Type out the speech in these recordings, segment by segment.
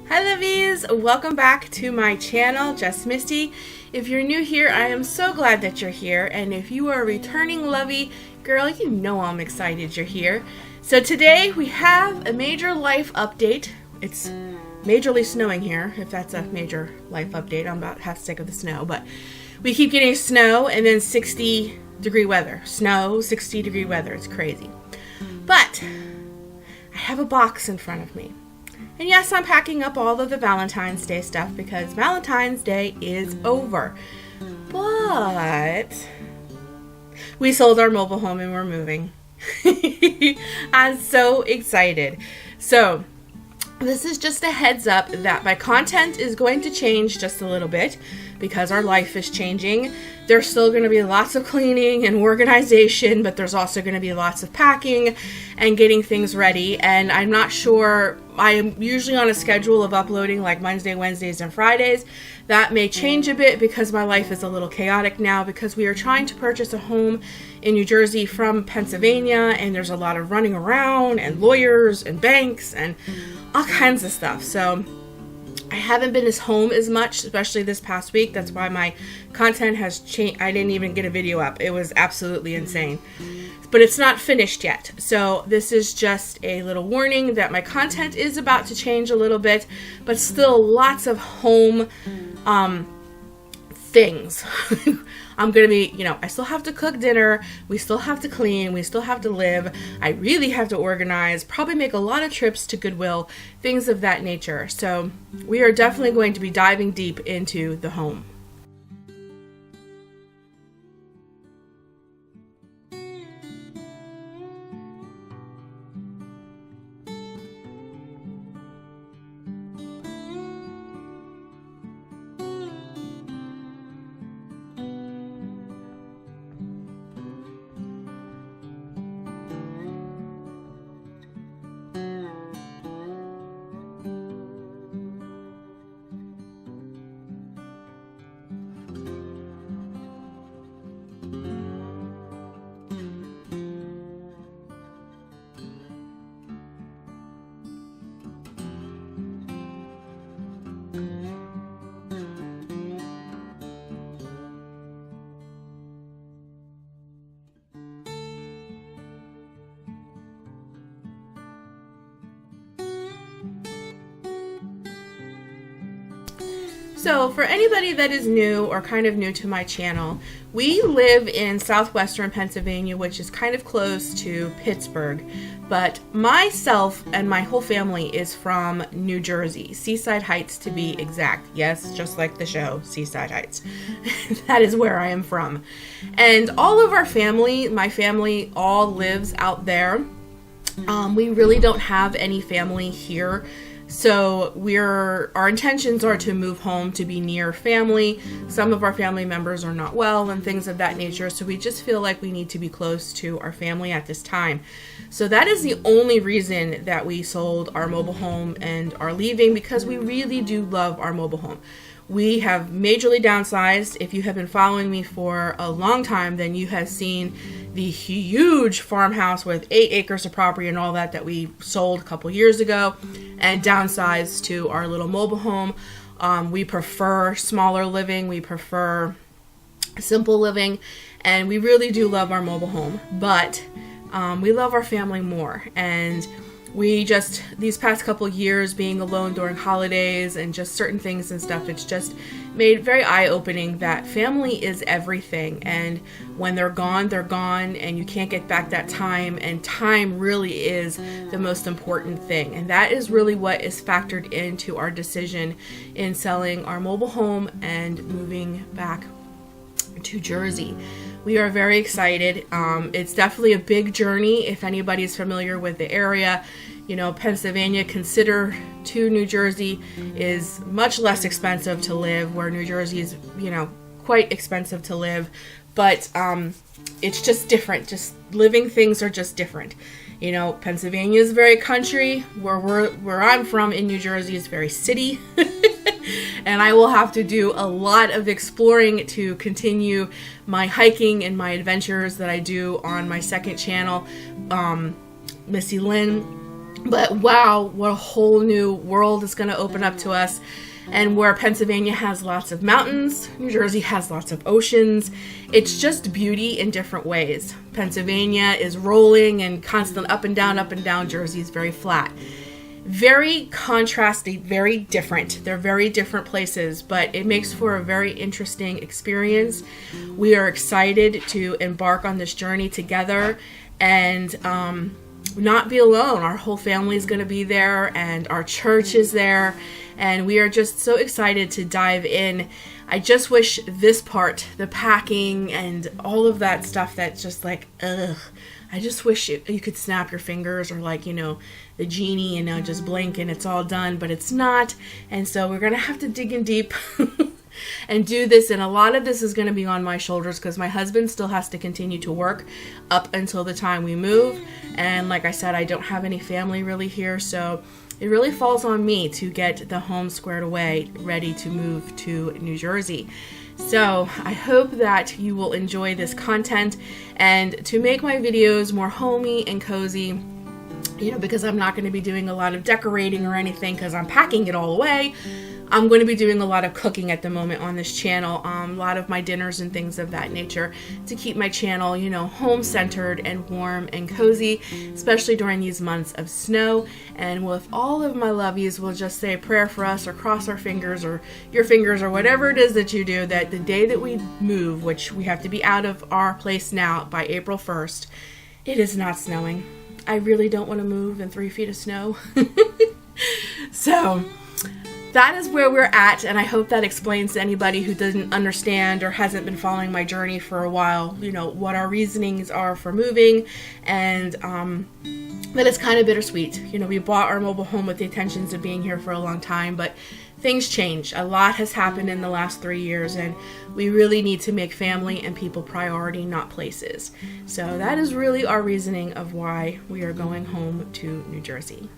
Hi lovies! Welcome back to my channel, Just Missy. If you're new here, I am so glad that you're here, and if you are a returning lovey, girl, you know I'm excited you're here. So today we have a major life update. It's majorly snowing here, if that's a major life update. I'm about half sick of the snow, but we keep getting snow and then 60-degree weather. Snow, 60-degree weather. It's crazy. But I have a box in front of me. And yes, I'm packing up all of the Valentine's Day stuff because Valentine's Day is over. But we sold our mobile home and we're moving. I'm so excited. So this is just a heads up that my content is going to change just a little bit because our life is changing. There's still going to be lots of cleaning and organization, but there's also going to be lots of packing and getting things ready. And I'm not sure, I am usually on a schedule of uploading like Monday, Wednesdays, and Fridays. That may change a bit because my life is a little chaotic now because we are trying to purchase a home in New Jersey from Pennsylvania, and there's a lot of running around and lawyers and banks and all kinds of stuff. So I haven't been home as much, especially this past week. That's why my content has changed. I didn't even get a video up. It was absolutely insane. But it's not finished yet. So this is just a little warning that my content is about to change a little bit, but still lots of home things. I'm going to be, I still have to cook dinner. We still have to clean. We still have to live. I really have to organize, probably make a lot of trips to Goodwill, things of that nature. So we are definitely going to be diving deep into the home. So for anybody that is new or kind of new to my channel, we live in southwestern Pennsylvania, which is kind of close to Pittsburgh, but myself and my whole family is from New Jersey, Seaside Heights to be exact. Yes, just like the show, Seaside Heights. That is where I am from. And all of our family, my family all lives out there. We really don't have any family here. So our intentions are to move home to be near family. Some of our family members are not well and things of that nature. So we just feel like we need to be close to our family at this time. So that is the only reason that we sold our mobile home and are leaving, because we really do love our mobile home. We have majorly downsized. If you have been following me for a long time, then you have seen the huge farmhouse with 8 acres of property and all that we sold a couple years ago and downsized to our little mobile home. We prefer smaller living. We prefer simple living, and we really do love our mobile home, but we love our family more. And we just, these past couple years being alone during holidays and just certain things and stuff, it's just made very eye-opening that family is everything. And when they're gone, and you can't get back that time. And time really is the most important thing. And that is really what is factored into our decision in selling our mobile home and moving back to Jersey. We are very excited. It's definitely a big journey. If anybody's familiar with the area, Pennsylvania, consider to New Jersey, is much less expensive to live, where New Jersey is, quite expensive to live. But it's just different. Just living things are just different. Pennsylvania is very country. Where I'm from in New Jersey is very city. And I will have to do a lot of exploring to continue my hiking and my adventures that I do on my second channel, Missy Lynn. But wow, what a whole new world is going to open up to us. And where Pennsylvania has lots of mountains, New Jersey has lots of oceans. It's just beauty in different ways. Pennsylvania is rolling and constant up and down, up and down. Jersey is very flat. Very contrasting, very different. They're very different places, but it makes for a very interesting experience. We are excited to embark on this journey together and not be alone. Our whole family is going to be there, and our church is there, and we are just so excited to dive in. I just wish this part, the packing and all of that stuff, that's just like, ugh. I just wish you could snap your fingers, or like, the genie, just blink and it's all done, but it's not. And so we're going to have to dig in deep and do this. And a lot of this is going to be on my shoulders because my husband still has to continue to work up until the time we move. And like I said, I don't have any family really here. So it really falls on me to get the home squared away, ready to move to New Jersey. So I hope that you will enjoy this content, and to make my videos more homey and cozy, because I'm not going to be doing a lot of decorating or anything because I'm packing it all away. I'm going to be doing a lot of cooking at the moment on this channel, a lot of my dinners and things of that nature, to keep my channel, home-centered and warm and cozy, especially during these months of snow. And with all of my lovies, we'll just say a prayer for us, or cross our fingers, or your fingers, or whatever it is that you do, that the day that we move, which we have to be out of our place now by April 1st, it is not snowing. I really don't want to move in 3 feet of snow. So that is where we're at, and I hope that explains to anybody who doesn't understand or hasn't been following my journey for a while, what our reasonings are for moving, and that it's kind of bittersweet. We bought our mobile home with the intentions of being here for a long time, but things change. A lot has happened in the last 3 years, and we really need to make family and people priority, not places. So that is really our reasoning of why we are going home to New Jersey.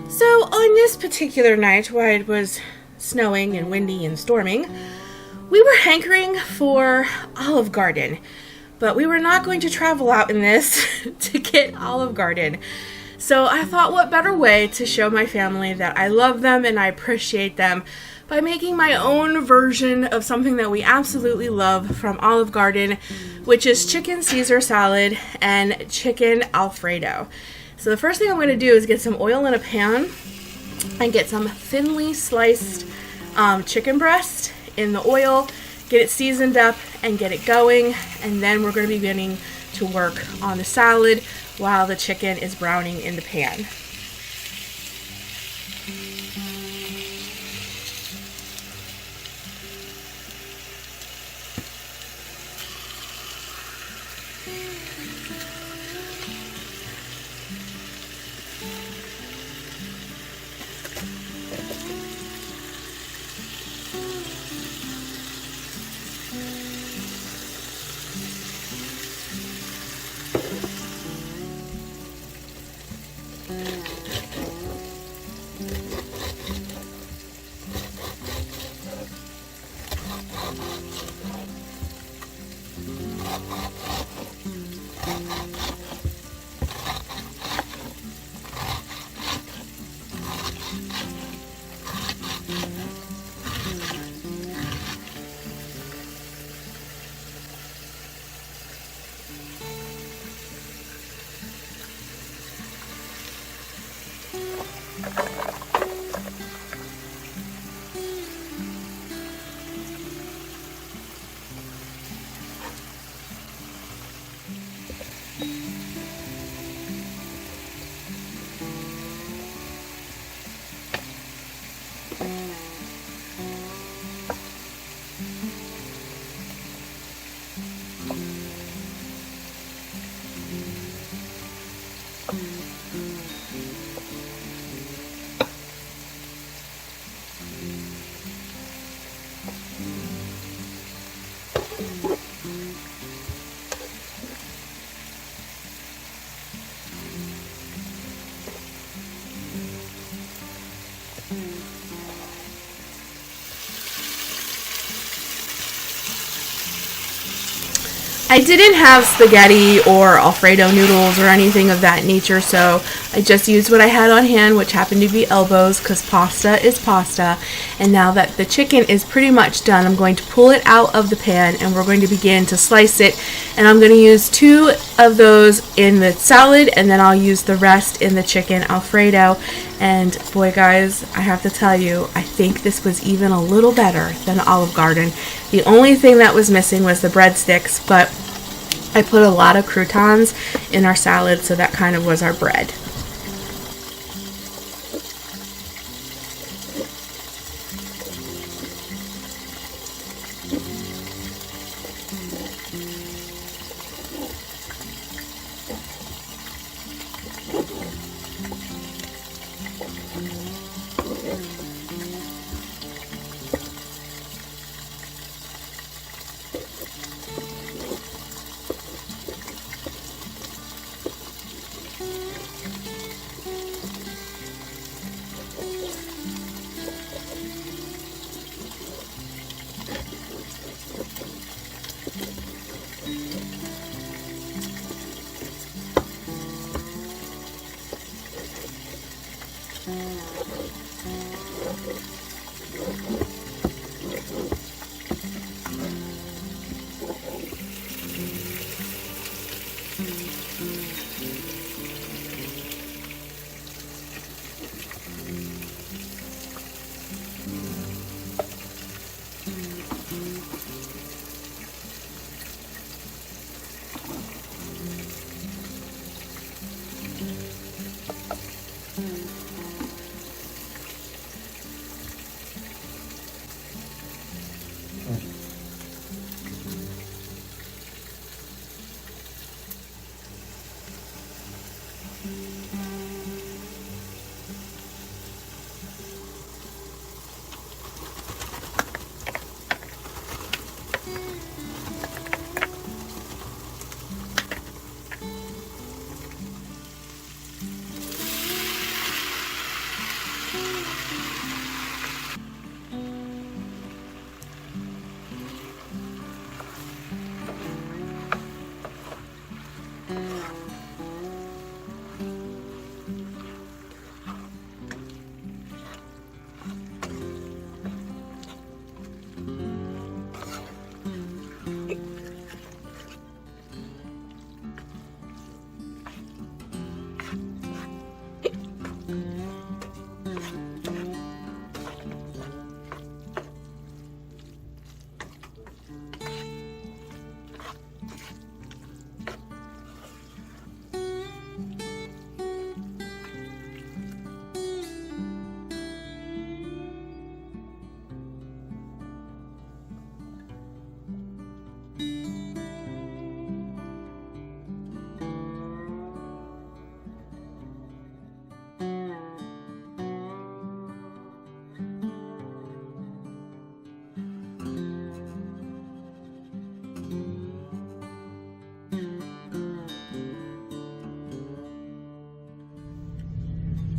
So on this particular night, while it was snowing and windy and storming, we were hankering for Olive Garden, but we were not going to travel out in this to get Olive Garden. So I thought, what better way to show my family that I love them and I appreciate them by making my own version of something that we absolutely love from Olive Garden, which is chicken Caesar salad and chicken Alfredo. So the first thing I'm going to do is get some oil in a pan and get some thinly sliced chicken breast in the oil, get it seasoned up and get it going, and then we're going to be beginning to work on the salad while the chicken is browning in the pan. I didn't have spaghetti or Alfredo noodles or anything of that nature, so I just used what I had on hand, which happened to be elbows, because pasta is pasta. And now that the chicken is pretty much done, I'm going to pull it out of the pan and we're going to begin to slice it. And I'm going to use 2 of those in the salad, and then I'll use the rest in the chicken Alfredo. And boy, guys, I have to tell you, I think this was even a little better than Olive Garden. The only thing that was missing was the breadsticks, but I put a lot of croutons in our salad, so that kind of was our bread.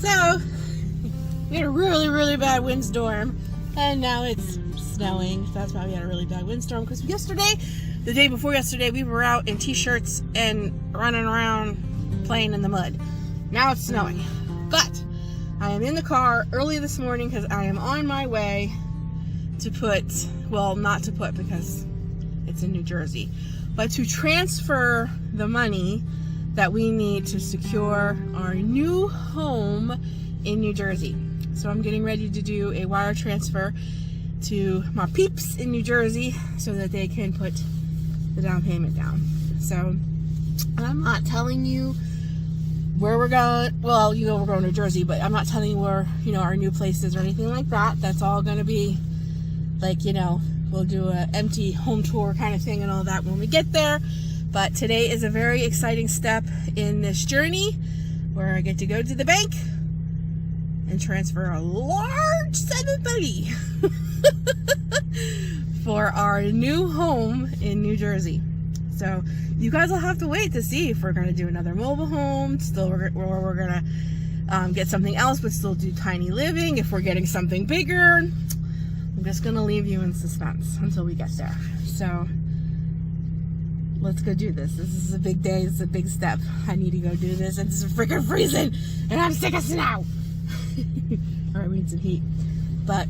So, we had a really bad windstorm, and now it's snowing. That's why we had a really bad windstorm, because yesterday, the day before yesterday, we were out in t-shirts and running around playing in the mud. Now it's snowing. But I am in the car early this morning because I am on my way to put, well, not to put because it's in New Jersey, but to transfer the money that we need to secure our new home in New Jersey. So I'm getting ready to do a wire transfer to my peeps in New Jersey so that they can put the down payment down. So I'm not telling you where we're going. Well, you know we're going to New Jersey, but I'm not telling you where, you know, our new place is or anything like that. That's all going to be like, you know, we'll do an empty home tour kind of thing and all that when we get there. But today is a very exciting step in this journey. where I get to go to the bank and transfer a large sum of money for our new home in New Jersey. So you guys will have to wait to see if we're going to do another mobile home, or we're going to get something else but still do tiny living, if we're getting something bigger. I'm just going to leave you in suspense until we get there. So let's go do this. This is a big day. It's a big step. I need to go do this. It's freaking freezing and I'm sick of snow. All right, we need some heat. But